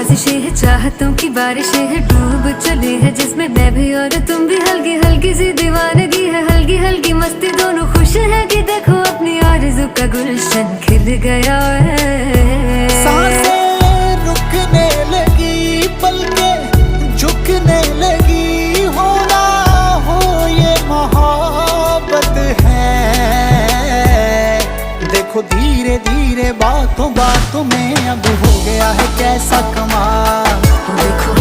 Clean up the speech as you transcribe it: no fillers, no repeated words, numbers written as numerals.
साजिशें हैं, चाहतों की बारिशें हैं, डूब चले हैं जिसमें मैं भी और तुम भी। हल्की हल्की सी दीवानगी है, हल्की हल्की मस्ती, दोनों खुश है कि देखो अपनी आरज़ू का गुलशन खिल गया है। सांसें रुकने लगी, पलकें झुकने लगी, हो ना हो ये मोहब्बत है। देखो धीरे धीरे बातों बातों में अब हो गया है कैसा कमाल। देखो